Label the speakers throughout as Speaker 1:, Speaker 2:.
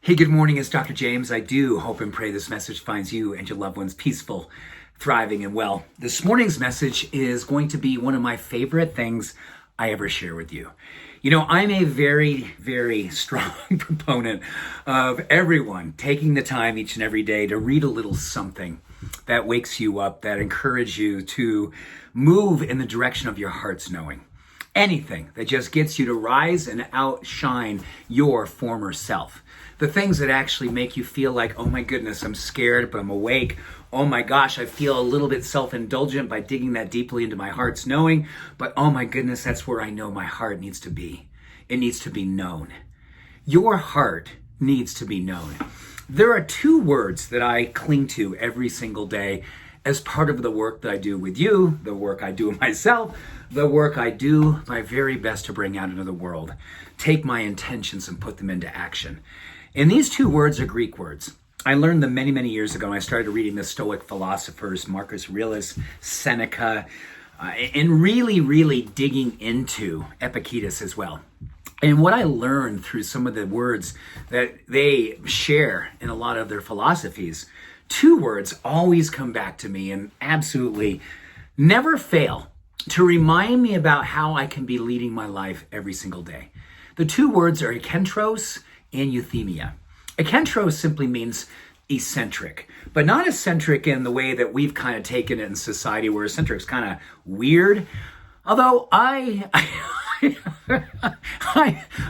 Speaker 1: Hey, good morning. It's Dr. James. I do hope and pray this message finds you and your loved ones peaceful, thriving, and well. This morning's message is going to be one of my favorite things I ever share with you. You know, I'm a very, very strong proponent of everyone taking the time each and every day to read a little something that wakes you up, that encourages you to move in the direction of your heart's knowing. Anything that just gets you to rise and outshine your former self. The things that actually make you feel like, oh my goodness, I'm scared, but I'm awake. Oh my gosh, I feel a little bit self-indulgent by digging that deeply into my heart's knowing. But oh my goodness, that's where I know my heart needs to be. It needs to be known. Your heart needs to be known. There are two words that I cling to every single day as part of the work that I do with you, the work I do with myself, the work I do my very best to bring out into the world. Take my intentions and put them into action. And these two words are Greek words. I learned them many, many years ago when I started reading the Stoic philosophers, Marcus Aurelius, Seneca, and really digging into Epictetus as well. And what I learned through some of the words that they share in a lot of their philosophies, two words always come back to me and absolutely never fail to remind me about how I can be leading my life every single day. The two words are ekentros and euthymia. Ekentros simply means eccentric, but not eccentric in the way that we've kind of taken it in society, where eccentric is kind of weird. Although I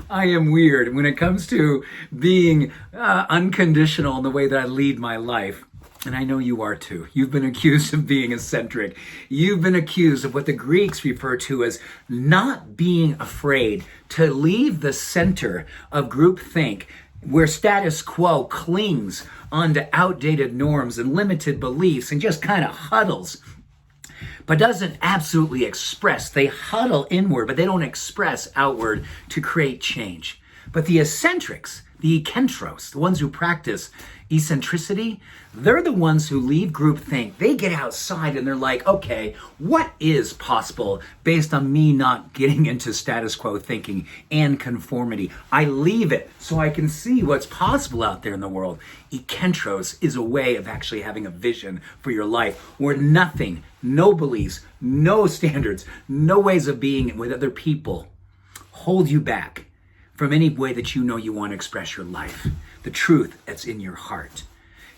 Speaker 1: am weird when it comes to being unconditional in the way that I lead my life. And I know you are too. You've been accused of being eccentric. You've been accused of what the Greeks refer to as not being afraid to leave the center of groupthink, where status quo clings onto outdated norms and limited beliefs and just kind of huddles, but doesn't absolutely express. They huddle inward, but they don't express outward to create change. But the eccentrics, the ekentros, the ones who practice eccentricity, they're the ones who leave groupthink. They get outside and they're like, okay, what is possible based on me not getting into status quo thinking and conformity? I leave it so I can see what's possible out there in the world. Ekentros is a way of actually having a vision for your life where nothing, no beliefs, no standards, no ways of being with other people hold you back from any way that you know you want to express your life, the truth that's in your heart.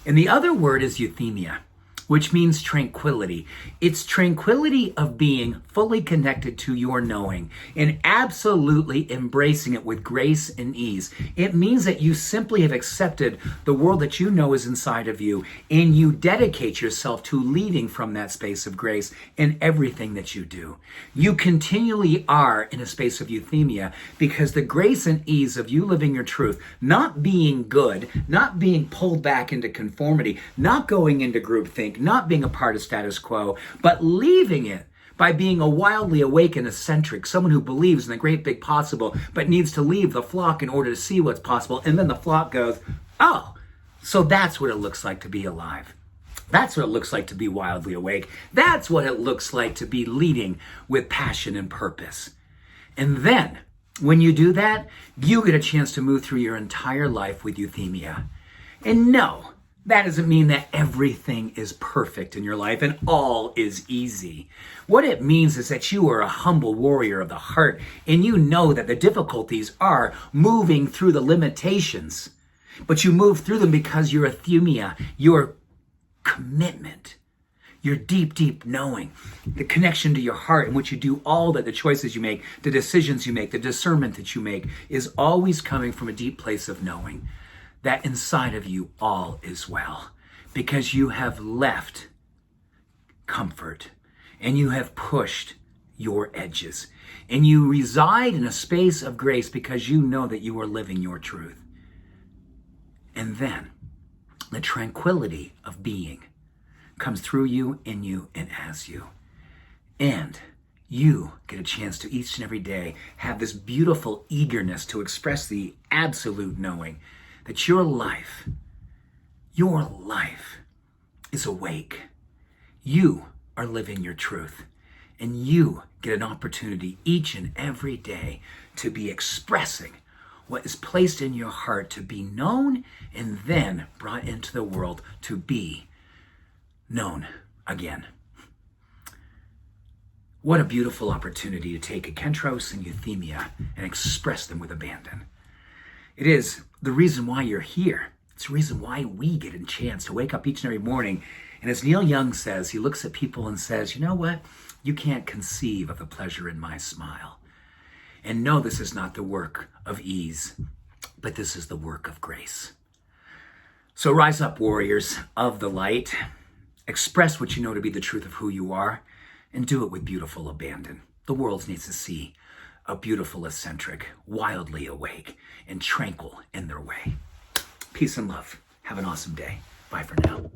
Speaker 1: And the other word is euthymia, which means tranquility. It's tranquility of being fully connected to your knowing and absolutely embracing it with grace and ease. It means that you simply have accepted the world that you know is inside of you, and you dedicate yourself to leading from that space of grace in everything that you do. You continually are in a space of euthymia because the grace and ease of you living your truth, not being good, not being pulled back into conformity, not going into groupthink, not being a part of status quo, but leaving it by being a wildly awake and eccentric, someone who believes in the great big possible, but needs to leave the flock in order to see what's possible. And then the flock goes, oh, so that's what it looks like to be alive. That's what it looks like to be wildly awake. That's what it looks like to be leading with passion and purpose. And then when you do that, you get a chance to move through your entire life with euthymia. And no, that doesn't mean that everything is perfect in your life and all is easy. What it means is that you are a humble warrior of the heart, and you know that the difficulties are moving through the limitations, but you move through them because your euthymia, your commitment, your deep knowing, the connection to your heart in which you do all that, the choices you make, the decisions you make, the discernment that you make, is always coming from a deep place of knowing that inside of you all is well, because you have left comfort and you have pushed your edges and you reside in a space of grace because you know that you are living your truth. And then the tranquility of being comes through you, in you, and as you. And you get a chance to each and every day have this beautiful eagerness to express the absolute knowing that your life is awake. You are living your truth. And you get an opportunity each and every day to be expressing what is placed in your heart to be known and then brought into the world to be known again. What a beautiful opportunity to take akentros and euthymia and express them with abandon. It is the reason why you're here. It's the reason why we get a chance to wake up each and every morning. And as Neil Young says, he looks at people and says, you know what? You can't conceive of the pleasure in my smile. And no, this is not the work of ease, but this is the work of grace. So rise up, warriors of the light. Express what you know to be the truth of who you are, and do it with beautiful abandon. The world needs to see a beautiful eccentric, wildly awake, and tranquil in their way. Peace and love. Have an awesome day. Bye for now.